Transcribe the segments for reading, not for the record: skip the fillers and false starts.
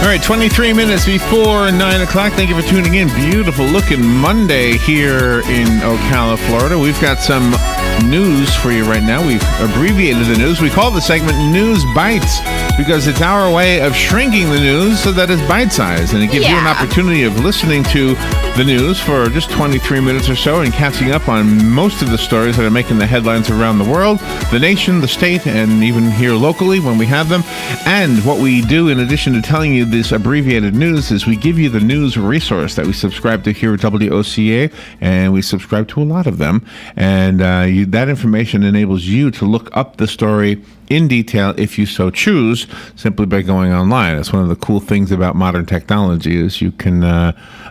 right, 23 minutes before 9 o'clock. Thank you for tuning in. Beautiful looking Monday here in Ocala, Florida. We've got some news for you right now. We've abbreviated the news. We call the segment News Bites because it's our way of shrinking the news so that it's bite-sized. And it gives you an opportunity of listening to the news for just 23 minutes or so and catching up on most of the stories that are making the headlines around the world, the nation, the state, and even here locally when we have them. And what we do in addition to telling you this abbreviated news is we give you the news resource that we subscribe to here at WOCA, and we subscribe to a lot of them. And that information enables you to look up the story in detail if you so choose, simply by going online. That's one of the cool things about modern technology is you can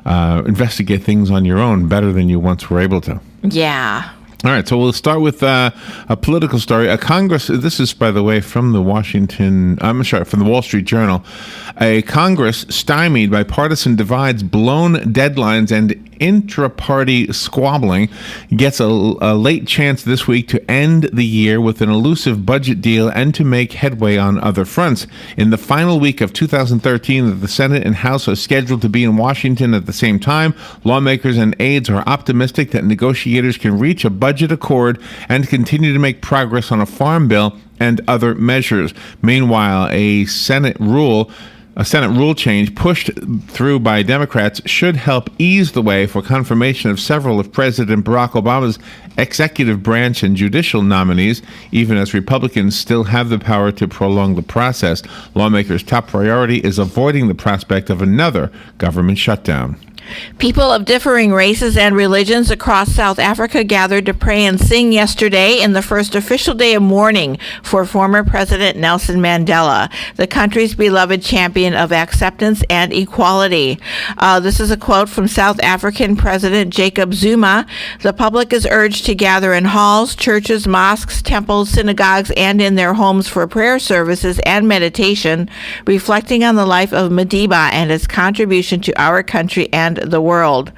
investigate things on your own better than you once were able to. Yeah. All right, so we'll start with a political story. This is, by the way, from the from the Wall Street Journal. A Congress stymied by partisan divides, blown deadlines, and intra-party squabbling gets a late chance this week to end the year with an elusive budget deal and to make headway on other fronts. In the final week of 2013, the Senate and House are scheduled to be in Washington at the same time. Lawmakers and aides are optimistic that negotiators can reach a budget accord and continue to make progress on a farm bill and other measures. Meanwhile, a Senate rule change pushed through by Democrats should help ease the way for confirmation of several of President Barack Obama's executive branch and judicial nominees, even as Republicans still have the power to prolong the process. Lawmakers' top priority is avoiding the prospect of another government shutdown. People of differing races and religions across South Africa gathered to pray and sing yesterday in the first official day of mourning for former President Nelson Mandela, the country's beloved champion of acceptance and equality. This is a quote from South African President Jacob Zuma. The public is urged to gather in halls, churches, mosques, temples, synagogues, and in their homes for prayer services and meditation, reflecting on the life of Madiba and his contribution to our country and the world.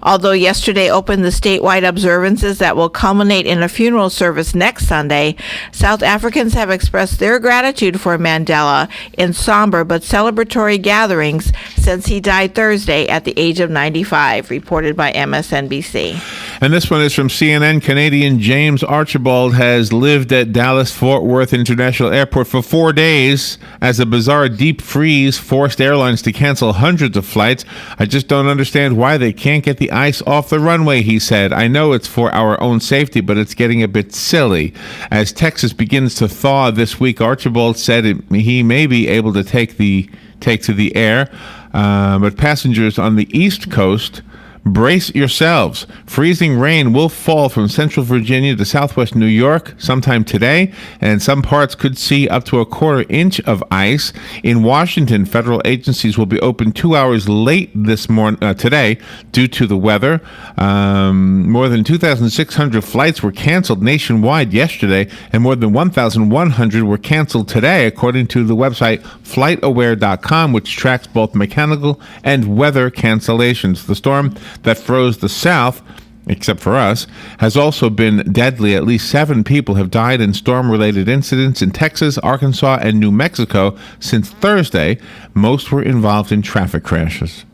Although yesterday opened the statewide observances that will culminate in a funeral service next Sunday, South Africans have expressed their gratitude for Mandela in somber but celebratory gatherings since he died Thursday at the age of 95, reported by MSNBC. And this one is from CNN. Canadian James Archibald has lived at Dallas-Fort Worth International Airport for 4 days as a bizarre deep freeze forced airlines to cancel hundreds of flights. I just don't understand why they can't get the ice off the runway, he said. I know it's for our own safety, but it's getting a bit silly. As Texas begins to thaw this week, Archibald said he may be able to take to the air, but passengers on the East Coast, brace yourselves. Freezing rain will fall from central Virginia to southwest New York sometime today, and some parts could see up to a quarter inch of ice. In Washington, federal agencies will be open 2 hours late today due to the weather. More than 2,600 flights were canceled nationwide yesterday, and more than 1,100 were canceled today, according to the website FlightAware.com, which tracks both mechanical and weather cancellations. The storm that froze the South, except for us, has also been deadly. At least 7 people have died in storm-related incidents in Texas, Arkansas, and New Mexico since Thursday. Most were involved in traffic crashes.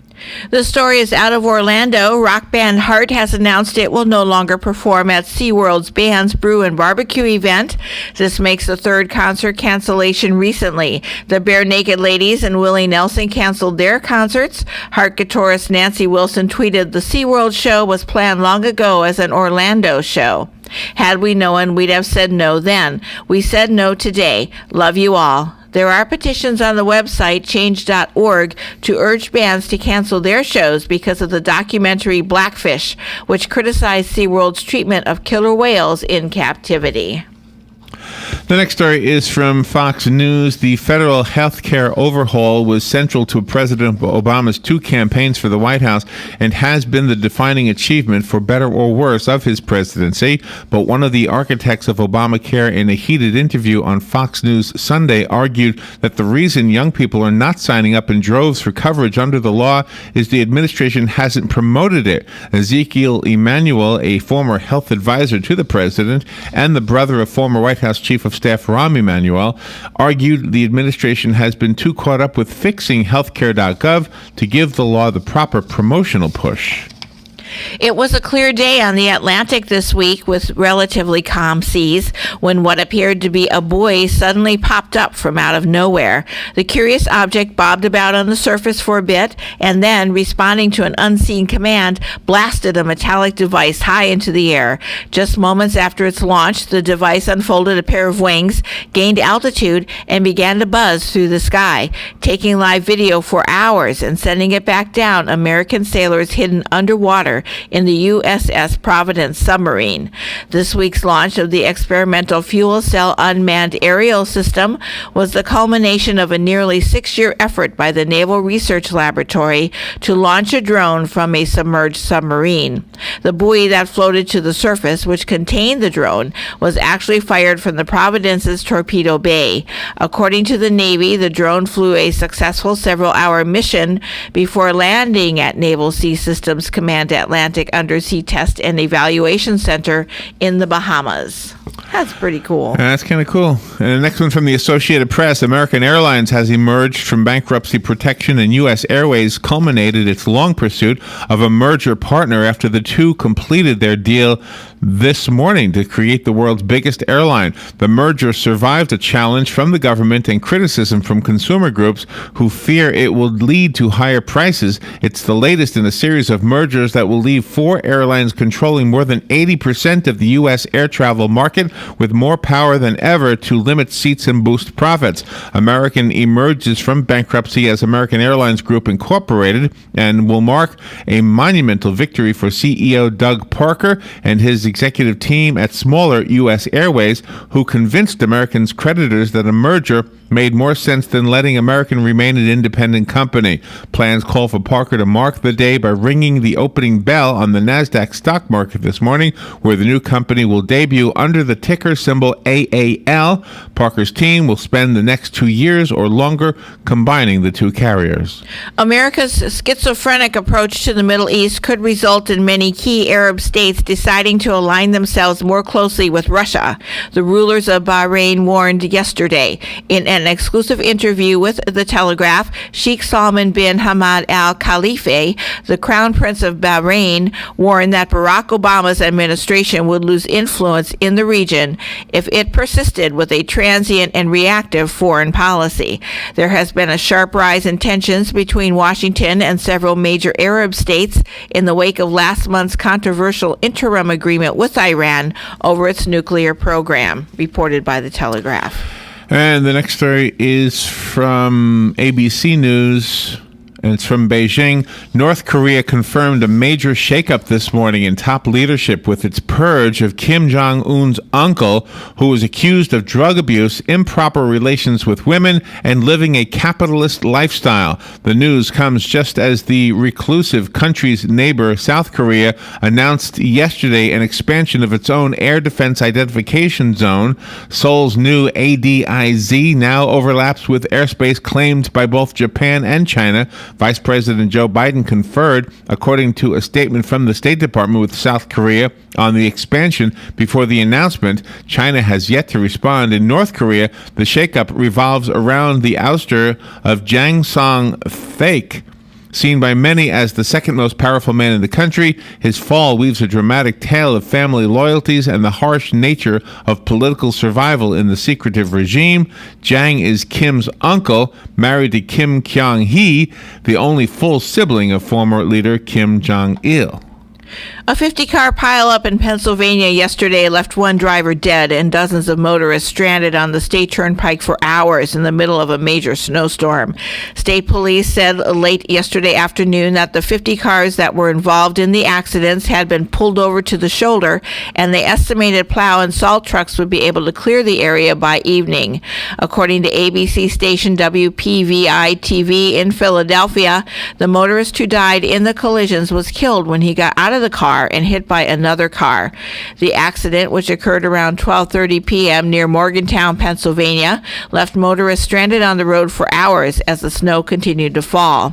The story is out of Orlando. Rock band Heart has announced it will no longer perform at SeaWorld's Bands Brew and Barbecue event. This makes the third concert cancellation recently. The Bare Naked Ladies and Willie Nelson canceled their concerts. Heart guitarist Nancy Wilson tweeted, "The SeaWorld show was planned long ago as an Orlando show. Had we known, we'd have said no then. We said no today. Love you all." There are petitions on the website change.org to urge bands to cancel their shows because of the documentary Blackfish, which criticized SeaWorld's treatment of killer whales in captivity. The next story is from Fox News. The federal health care overhaul was central to President Obama's 2 campaigns for the White House and has been the defining achievement, for better or worse, of his presidency. But one of the architects of Obamacare, in a heated interview on Fox News Sunday, argued that the reason young people are not signing up in droves for coverage under the law is the administration hasn't promoted it. Ezekiel Emanuel, a former health advisor to the president and the brother of former White House Chief of Staff Rahm Emanuel argued the administration has been too caught up with fixing healthcare.gov to give the law the proper promotional push. It was a clear day on the Atlantic this week with relatively calm seas when what appeared to be a buoy suddenly popped up from out of nowhere. The curious object bobbed about on the surface for a bit and then, responding to an unseen command, blasted a metallic device high into the air. Just moments after its launch, the device unfolded a pair of wings, gained altitude, and began to buzz through the sky. Taking live video for hours and sending it back down, American sailors hidden underwater in the USS Providence submarine. This week's launch of the experimental fuel cell unmanned aerial system was the culmination of a nearly 6-year effort by the Naval Research Laboratory to launch a drone from a submerged submarine. The buoy that floated to the surface, which contained the drone, was actually fired from the Providence's torpedo bay. According to the Navy, the drone flew a successful several-hour mission before landing at Naval Sea Systems Command Atlantic Undersea Test and Evaluation Center in the Bahamas. That's pretty cool. That's kind of cool. And the next one from the Associated Press, American Airlines has emerged from bankruptcy protection, and U.S. Airways culminated its long pursuit of a merger partner after the two completed their deal this morning to create the world's biggest airline. The merger survived a challenge from the government and criticism from consumer groups who fear it will lead to higher prices. It's the latest in a series of mergers that will leave 4 airlines controlling more than 80% of the U.S. air travel market, with more power than ever to limit seats and boost profits. American emerges from bankruptcy as American Airlines Group Incorporated and will mark a monumental victory for CEO Doug Parker and his executive team at smaller U.S. Airways, who convinced Americans' creditors that a merger made more sense than letting American remain an independent company. Plans call for Parker to mark the day by ringing the opening bell on the NASDAQ stock market this morning, where the new company will debut under the ticker symbol AAL. Parker's team will spend the next 2 years or longer combining the two carriers. America's schizophrenic approach to the Middle East could result in many key Arab states deciding to align themselves more closely with Russia. The rulers of Bahrain warned yesterday. In an exclusive interview with The Telegraph, Sheikh Salman bin Hamad Al Khalifa, the Crown Prince of Bahrain, warned that Barack Obama's administration would lose influence in the region if it persisted with a transient and reactive foreign policy. There has been a sharp rise in tensions between Washington and several major Arab states in the wake of last month's controversial interim agreement with Iran over its nuclear program, reported by The Telegraph. And the next story is from ABC News, and it's from Beijing. North Korea confirmed a major shakeup this morning in top leadership with its purge of Kim Jong-un's uncle, who was accused of drug abuse, improper relations with women, and living a capitalist lifestyle. The news comes just as the reclusive country's neighbor, South Korea, announced yesterday an expansion of its own air defense identification zone. Seoul's new ADIZ now overlaps with airspace claimed by both Japan and China. Vice President Joe Biden conferred, according to a statement from the State Department, with South Korea on the expansion. Before the announcement, China has yet to respond. In North Korea, the shakeup revolves around the ouster of Jang Song-thaek. Seen by many as the second most powerful man in the country, his fall weaves a dramatic tale of family loyalties and the harsh nature of political survival in the secretive regime. Jang is Kim's uncle, married to Kim Kyung-hee, the only full sibling of former leader Kim Jong-il. A 50-car pileup in Pennsylvania yesterday left one driver dead and dozens of motorists stranded on the state turnpike for hours in the middle of a major snowstorm. State police said late yesterday afternoon that the 50 cars that were involved in the accidents had been pulled over to the shoulder, and they estimated plow and salt trucks would be able to clear the area by evening. According to ABC station WPVI-TV in Philadelphia, the motorist who died in the collisions was killed when he got out of the car and hit by another car. The accident, which occurred around 12:30 p.m. near Morgantown, Pennsylvania, left motorists stranded on the road for hours as the snow continued to fall.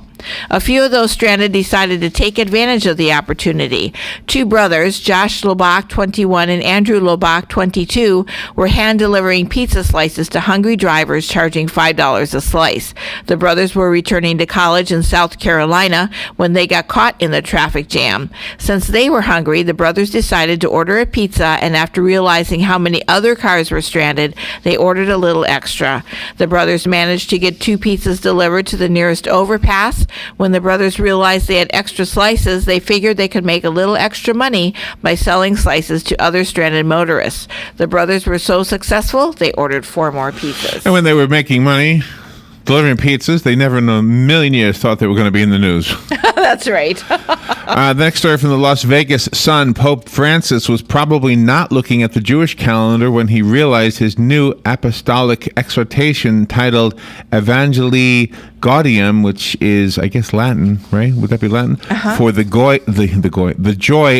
A few of those stranded decided to take advantage of the opportunity. Two brothers, Josh Lobach, 21, and Andrew Lobach, 22, were hand-delivering pizza slices to hungry drivers, charging $5 a slice. The brothers were returning to college in South Carolina when they got caught in the traffic jam. Since they were hungry, the brothers decided to order a pizza, and after realizing how many other cars were stranded, they ordered a little extra. The brothers managed to get 2 pizzas delivered to the nearest overpass. When the brothers realized they had extra slices, they figured they could make a little extra money by selling slices to other stranded motorists. The brothers were so successful, they ordered 4 more pizzas. And when they were making money delivering pizzas, they never in a million years thought they were going to be in the news. That's right. The next story from the Las Vegas Sun. Pope Francis was probably not looking at the Jewish calendar when he realized his new apostolic exhortation titled Evangelii Gaudium, which is, I guess, Latin, right? Would that be Latin? For the joy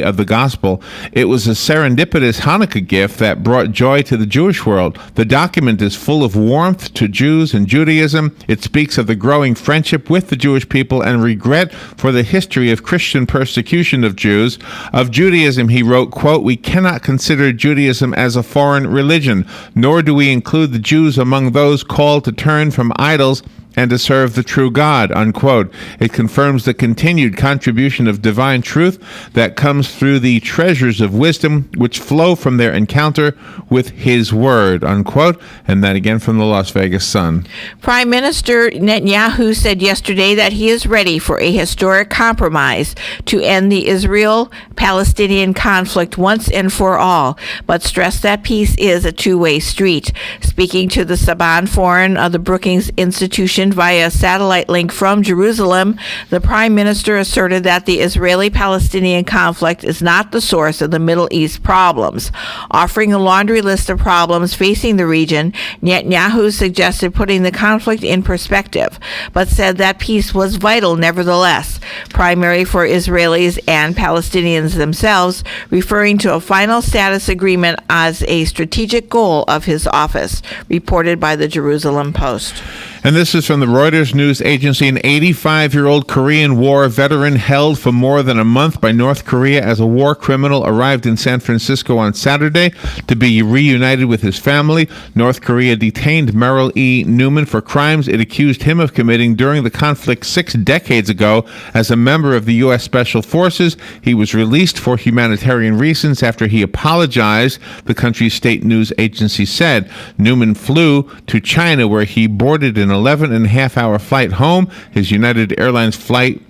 of the gospel. It was a serendipitous Hanukkah gift that brought joy to the Jewish world. The document is full of warmth to Jews and Judaism. It speaks of the growing friendship with the Jewish people and regret for the history of Christian persecution of Jews. Of Judaism, he wrote, quote, "We cannot consider Judaism as a foreign religion, nor do we include the Jews among those called to turn from idols and to serve the true God," unquote. It confirms the continued contribution of divine truth that comes through the treasures of wisdom which flow from their encounter with his word, unquote. And that again from the Las Vegas Sun. Prime Minister Netanyahu said yesterday that he is ready for a historic compromise to end the Israel-Palestinian conflict once and for all, but stressed that peace is a two-way street. Speaking to the Saban Forum of the Brookings Institution via satellite link from Jerusalem, the Prime Minister asserted that the Israeli-Palestinian conflict is not the source of the Middle East problems. Offering a laundry list of problems facing the region, Netanyahu suggested putting the conflict in perspective, but said that peace was vital nevertheless, primary for Israelis and Palestinians themselves, referring to a final status agreement as a strategic goal of his office, reported by the Jerusalem Post. And this is from the Reuters news agency. An 85-year-old Korean War veteran held for more than a month by North Korea as a war criminal arrived in San Francisco on Saturday to be reunited with his family. North Korea detained Merrill E. Newman for crimes it accused him of committing during the conflict 6 decades ago. As a member of the U.S. Special Forces, he was released for humanitarian reasons after he apologized, the country's state news agency said. Newman flew to China, where he boarded an 11-and-a-half-hour flight home. His United Airlines flight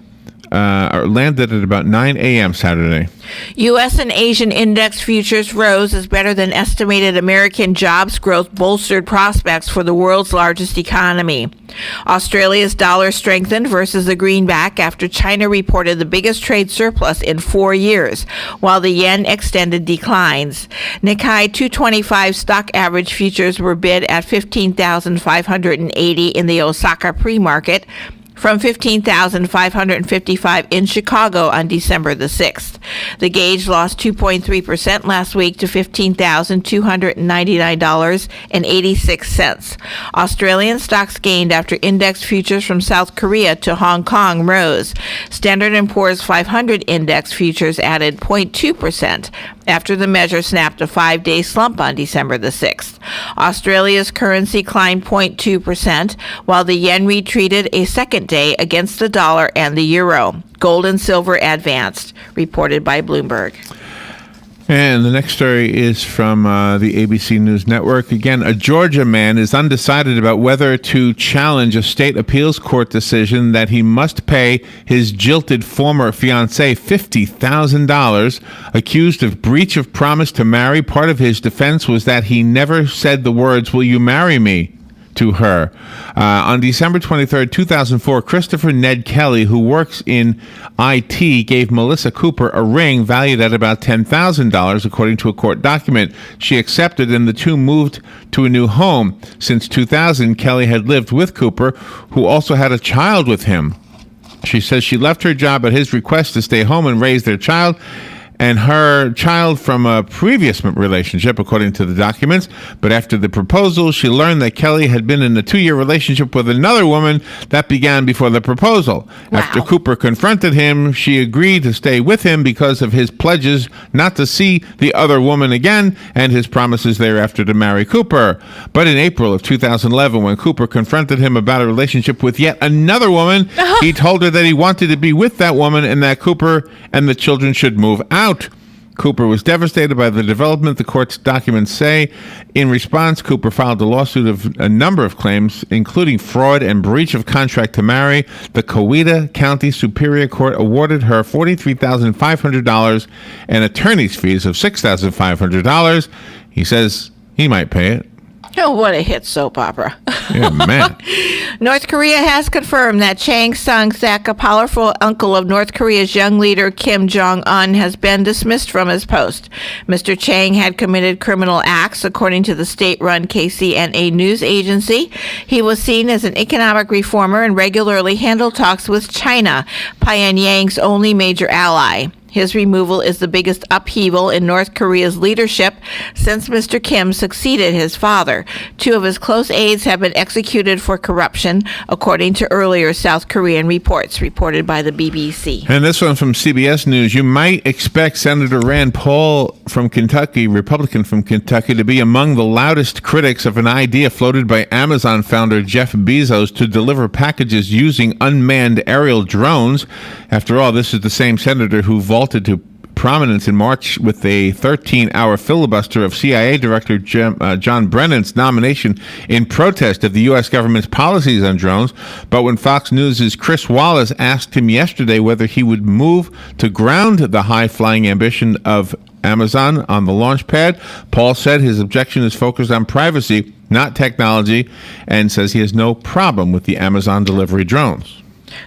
landed at about 9 a.m. Saturday. U.S. and Asian index futures rose as better than estimated American jobs growth bolstered prospects for the world's largest economy. Australia's dollar strengthened versus the greenback after China reported the biggest trade surplus in 4 years, while the yen extended declines. Nikkei 225 stock average futures were bid at 15,580 in the Osaka pre-market, from 15,555 in Chicago on December the 6th. The gauge lost 2.3% last week to $15,299.86. Australian stocks gained after index futures from South Korea to Hong Kong rose. Standard & Poor's 500 index futures added 0.2% after the measure snapped a 5-day slump on December the 6th. Australia's currency climbed 0.2%, while the yen retreated a second day against the dollar and the euro. Gold and silver advanced, reported by Bloomberg. And the next story is from the ABC News Network. Again, a Georgia man is undecided about whether to challenge a state appeals court decision that he must pay his jilted former fiancée $50,000. Accused of breach of promise to marry, part of his defense was that he never said the words, "Will you marry me?" to her. On December 23rd, 2004, Christopher Ned Kelly, who works in IT, gave Melissa Cooper a ring valued at about $10,000, according to a court document. She accepted, and the two moved to a new home. Since 2000, Kelly had lived with Cooper, who also had a child with him. She says she left her job at his request to stay home and raise their child, and her child from a previous relationship, according to the documents. But after the proposal, she learned that Kelly had been in a 2-year relationship with another woman that began before the proposal. Wow. After Cooper confronted him, she agreed to stay with him because of his pledges not to see the other woman again and his promises thereafter to marry Cooper. But in April of 2011, when Cooper confronted him about a relationship with yet another woman, he told her that he wanted to be with that woman and that Cooper and the children should move out. Cooper was devastated by the development, the court's documents say. In response, Cooper filed a lawsuit of a number of claims, including fraud and breach of contract to marry. The Coweta County Superior Court awarded her $43,500 and attorney's fees of $6,500. He says he might pay it. Oh, what a hit soap opera. Yeah, man. North Korea has confirmed that Chang Sang-sak, a powerful uncle of North Korea's young leader Kim Jong-un, has been dismissed from his post. Mr. Chang had committed criminal acts, according to the state-run KCNA news agency. He was seen as an economic reformer and regularly handled talks with China, Pyongyang's only major ally. His removal is the biggest upheaval in North Korea's leadership since Mr. Kim succeeded his father. 2 of his close aides have been executed for corruption, according to earlier South Korean reports reported by the BBC. And this one from CBS News. You might expect Senator Rand Paul from Kentucky, Republican from Kentucky, to be among the loudest critics of an idea floated by Amazon founder Jeff Bezos to deliver packages using unmanned aerial drones. After all, this is the same senator who vaulted to prominence in March with a 13-hour filibuster of CIA Director John Brennan's nomination in protest of the U.S. government's policies on drones. But when Fox News' Chris Wallace asked him yesterday whether he would move to ground the high-flying ambition of Amazon on the launch pad, Paul said his objection is focused on privacy, not technology, and says he has no problem with the Amazon delivery drones.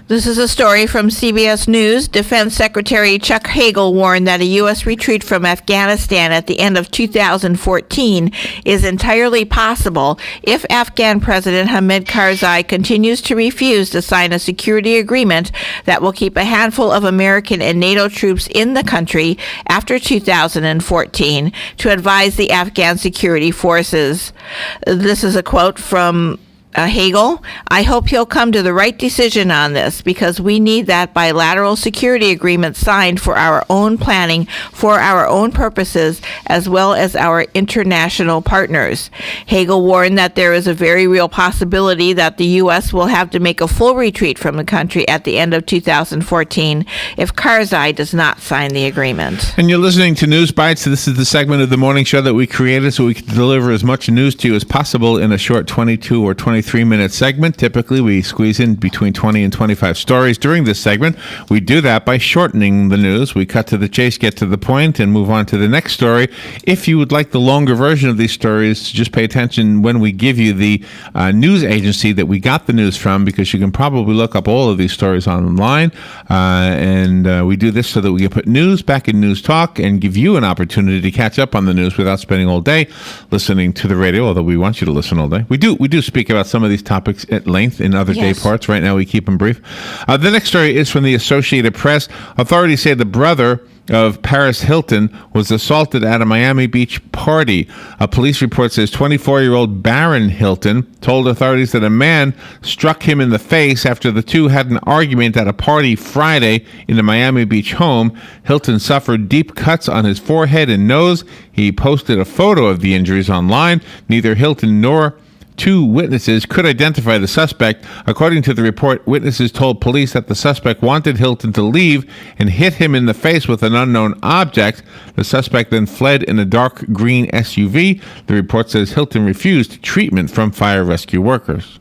This is a story from CBS News. Defense Secretary Chuck Hagel warned that a U.S. retreat from Afghanistan at the end of 2014 is entirely possible if Afghan President Hamid Karzai continues to refuse to sign a security agreement that will keep a handful of American and NATO troops in the country after 2014 to advise the Afghan security forces. This is a quote from Hagel. I hope he'll come to the right decision on this because we need that bilateral security agreement signed for our own planning, for our own purposes, as well as our international partners. Hagel warned that there is a very real possibility that the U.S. will have to make a full retreat from the country at the end of 2014 if Karzai does not sign the agreement. And you're listening to News Bites. This is the segment of the morning show that we created so we can deliver as much news to you as possible in a short 22 or 23-minute segment. Typically, we squeeze in between 20 and 25 stories during this segment. We do that by shortening the news. We cut to the chase, get to the point, and move on to the next story. If you would like the longer version of these stories, just pay attention when we give you the news agency that we got the news from, because you can probably look up all of these stories online. And we do this so that we can put news back in News Talk and give you an opportunity to catch up on the news without spending all day listening to the radio, although we want you to listen all day. We do speak about some of these topics at length in other day parts. Right now we keep them brief. The next story is from the Associated Press. Authorities say the brother of Paris Hilton was assaulted at a Miami Beach party. A police report says 24-year-old Baron Hilton told authorities that a man struck him in the face after the two had an argument at a party Friday in a Miami Beach home. Hilton suffered deep cuts on his forehead and nose. He posted a photo of the injuries online. Neither Hilton nor two witnesses could identify the suspect. According to the report, witnesses told police that the suspect wanted Hilton to leave and hit him in the face with an unknown object. The suspect then fled in a dark green SUV. The report says Hilton refused treatment from fire rescue workers.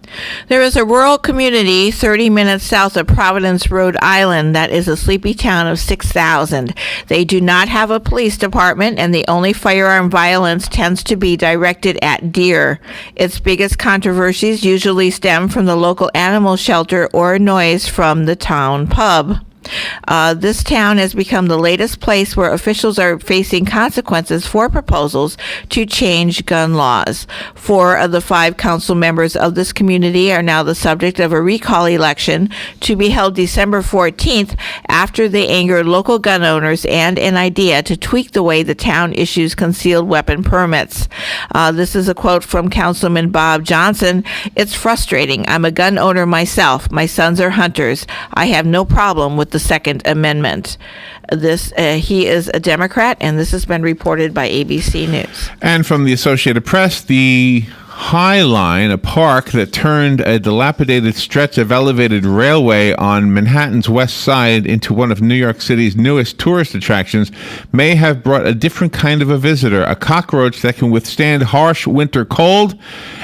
There is a rural community 30 minutes south of Providence, Rhode Island, that is a sleepy town of 6,000. They do not have a police department, and the only firearm violence tends to be directed at deer. Its biggest controversies usually stem from the local animal shelter or noise from the town pub. This town has become the latest place where officials are facing consequences for proposals to change gun laws. 4 of the 5 council members of this community are now the subject of a recall election to be held December 14th after they angered local gun owners and an idea to tweak the way the town issues concealed weapon permits. This is a quote from Councilman Bob Johnson. "It's frustrating. I'm a gun owner myself. My sons are hunters. I have no problem with the Second Amendment." He is a Democrat, and this has been reported by ABC News. And from the Associated Press, the High Line, a park that turned a dilapidated stretch of elevated railway on Manhattan's west side into one of New York City's newest tourist attractions, may have brought a different kind of a visitor, a cockroach that can withstand harsh winter cold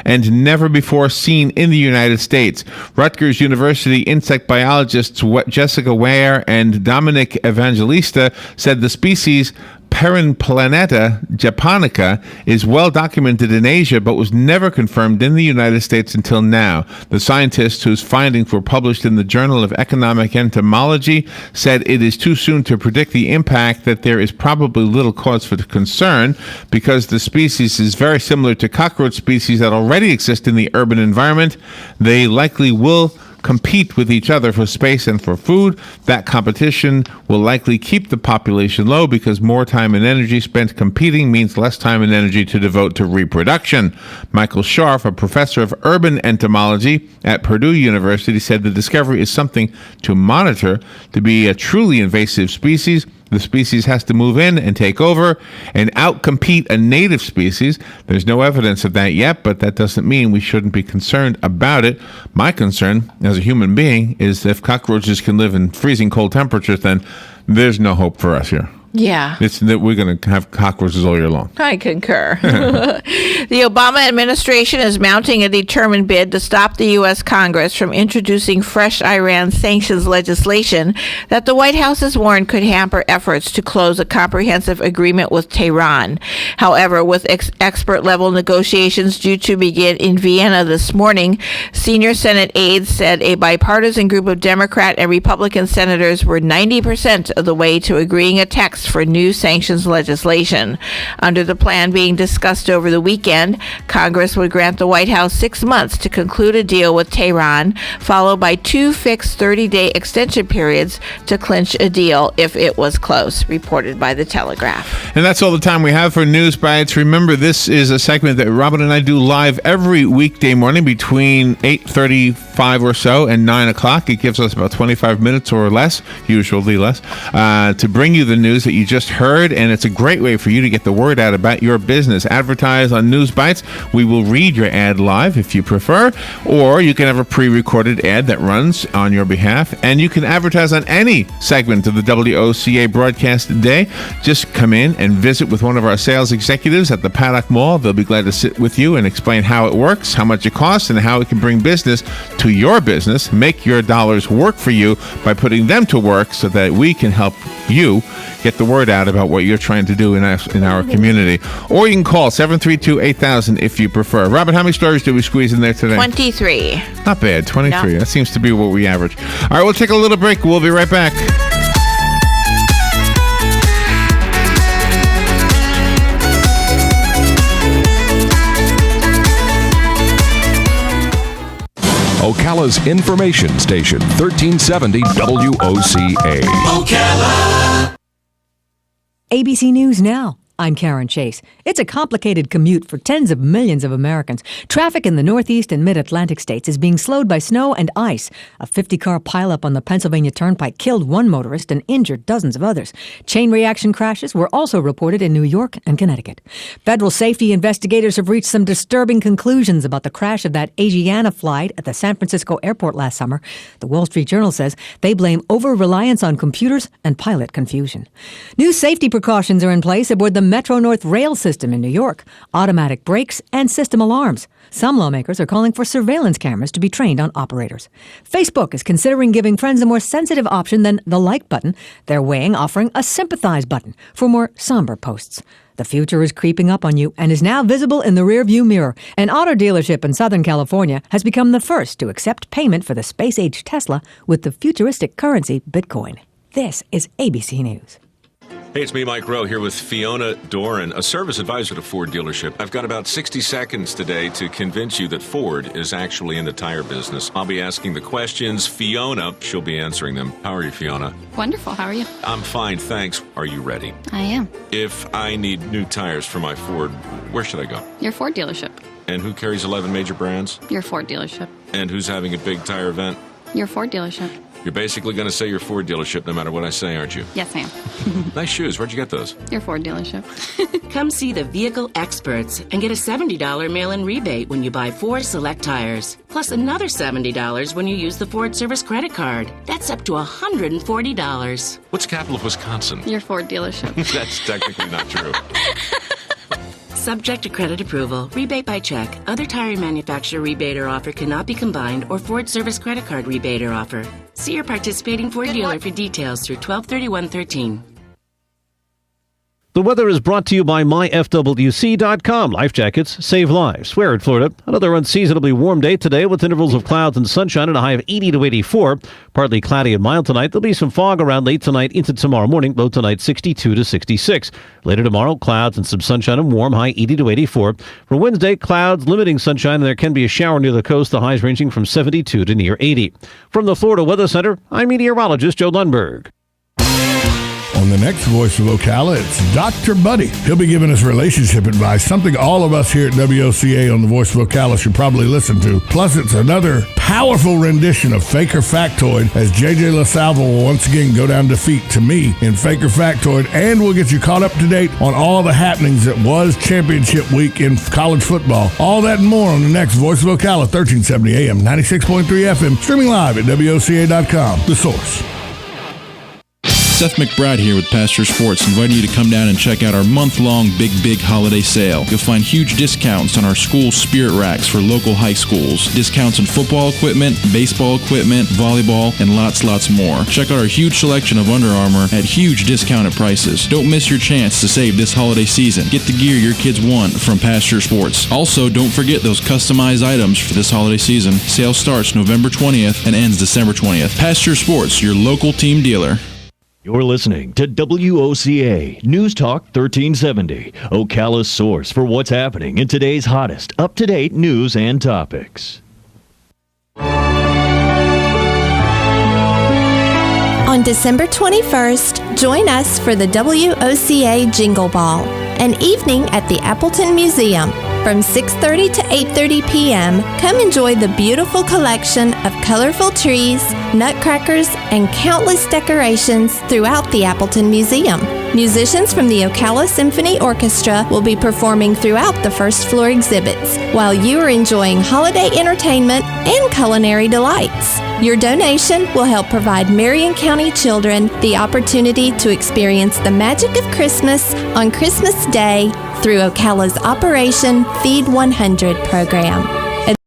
and never before seen in the United States. Rutgers University insect biologists Jessica Ware and Dominic Evangelista said the species Planeta japonica is well documented in Asia but was never confirmed in the United States until now. The scientists whose findings were published in the Journal of Economic Entomology said it is too soon to predict the impact, that there is probably little cause for concern because the species is very similar to cockroach species that already exist in the urban environment. They likely will compete with each other for space and for food. That competition will likely keep the population low because more time and energy spent competing means less time and energy to devote to reproduction. Michael Scharf, a professor of urban entomology at Purdue University, said the discovery is something to monitor. To be a truly invasive species, the species has to move in and take over and outcompete a native species. There's no evidence of that yet, but that doesn't mean we shouldn't be concerned about it. My concern as a human being is if cockroaches can live in freezing cold temperatures, then there's no hope for us here. Yeah. It's that we're going to have cockroaches all year long. I concur. The Obama administration is mounting a determined bid to stop the U.S. Congress from introducing fresh Iran sanctions legislation that the White House has warned could hamper efforts to close a comprehensive agreement with Tehran. However, with expert-level negotiations due to begin in Vienna this morning, senior Senate aides said a bipartisan group of Democrat and Republican senators were 90% of the way to agreeing a text for new sanctions legislation. Under the plan being discussed over the weekend, Congress would grant the White House 6 months to conclude a deal with Tehran, followed by 2 fixed 30-day extension periods to clinch a deal if it was close, reported by The Telegraph. And that's all the time we have for News Bites. Remember, this is a segment that Robin and I do live every weekday morning between 8:35 or so and 9 o'clock. It gives us about 25 minutes or less, usually less, to bring you the news that you just heard, and it's a great way for you to get the word out about your business. Advertise on News Bites. We will read your ad live if you prefer, or you can have a pre-recorded ad that runs on your behalf, and you can advertise on any segment of the WOCA broadcast today. Just come in and visit with one of our sales executives at the Paddock Mall. They'll be glad to sit with you and explain how it works, how much it costs, and how it can bring business to your business. Make your dollars work for you by putting them to work so that we can help you get the word out about what you're trying to do in our community. Or you can call 732-8000 if you prefer. Robin, how many stories did we squeeze in there today? 23. Not bad, 23. No. That seems to be what we average. All right, we'll take a little break. We'll be right back. Ocala's information station, 1370 WOCA. Ocala. ABC News Now. I'm Karen Chase. It's a complicated commute for tens of millions of Americans. Traffic in the Northeast and Mid-Atlantic states is being slowed by snow and ice. A 50-car pileup on the Pennsylvania Turnpike killed one motorist and injured dozens of others. Chain reaction crashes were also reported in New York and Connecticut. Federal safety investigators have reached some disturbing conclusions about the crash of that Asiana flight at the San Francisco airport last summer. The Wall Street Journal says they blame over-reliance on computers and pilot confusion. New safety precautions are in place aboard the Metro-North rail system in New York, automatic brakes and system alarms. Some lawmakers are calling for surveillance cameras to be trained on operators. Facebook is considering giving friends a more sensitive option than the like button. They're weighing offering a sympathize button for more somber posts. The future is creeping up on you and is now visible in the rearview mirror. An auto dealership in Southern California has become the first to accept payment for the space-age Tesla with the futuristic currency Bitcoin. This is ABC News. Hey, it's me, Mike Rowe, here with Fiona Doran, a service advisor to Ford dealership. I've got about 60 seconds today to convince you that Ford is actually in the tire business. I'll be asking the questions. Fiona, she'll be answering them. How are you, Fiona? Wonderful. How are you? I'm fine, thanks. Are you ready? I am. If I need new tires for my Ford, where should I go? Your Ford dealership. And who carries 11 major brands? Your Ford dealership. And who's having a big tire event? Your Ford dealership. You're basically going to say your Ford dealership no matter what I say, aren't you? Yes, ma'am. Nice shoes. Where'd you get those? Your Ford dealership. Come see the vehicle experts and get a $70 mail-in rebate when you buy Ford Select tires. Plus another $70 when you use the Ford Service credit card. That's up to $140. What's the capital of Wisconsin? Your Ford dealership. That's technically not true. Subject to credit approval. Rebate by check. Other tire manufacturer rebate or offer cannot be combined, or Ford Service credit card rebate or offer. See your participating Ford dealer for details through 12/31/13. The weather is brought to you by myfwc.com. Life jackets save lives. We're in Florida. Another unseasonably warm day today with intervals of clouds and sunshine and a high of 80 to 84. Partly cloudy and mild tonight. There'll be some fog around late tonight into tomorrow morning. Low tonight 62 to 66. Later tomorrow, clouds and some sunshine and warm. High 80 to 84. For Wednesday, clouds limiting sunshine and there can be a shower near the coast. The highs ranging from 72 to near 80. From the Florida Weather Center, I'm meteorologist Joe Lundberg. On the next Voice of Ocala, it's Dr. Buddy. He'll be giving us relationship advice, something all of us here at WOCA on the Voice of Ocala should probably listen to. Plus, it's another powerful rendition of Fake or Factoid as JJ LaSalva will once again go down defeat to me in Fake or Factoid, and we'll get you caught up to date on all the happenings that was championship week in college football. All that and more on the next Voice of Ocala, 1370 AM, 96.3 FM, streaming live at WOCA.com. The Source. Seth McBride here with Pastor Sports, inviting you to come down and check out our month-long Big Holiday Sale. You'll find huge discounts on our school spirit racks for local high schools, discounts on football equipment, baseball equipment, volleyball, and lots more. Check out our huge selection of Under Armour at huge discounted prices. Don't miss your chance to save this holiday season. Get the gear your kids want from Pastor Sports. Also, don't forget those customized items for this holiday season. Sale starts November 20th and ends December 20th. Pastor Sports, your local team dealer. You're listening to WOCA News Talk 1370, Ocala's source for what's happening in today's hottest, up-to-date news and topics. On December 21st, join us for the WOCA Jingle Ball, an evening at the Appleton Museum. From 6:30 to 8:30 p.m., come enjoy the beautiful collection of colorful trees, nutcrackers, and countless decorations throughout the Appleton Museum. Musicians from the Ocala Symphony Orchestra will be performing throughout the first floor exhibits, while you are enjoying holiday entertainment and culinary delights. Your donation will help provide Marion County children the opportunity to experience the magic of Christmas on Christmas Day through Ocala's Operation Feed 100 program.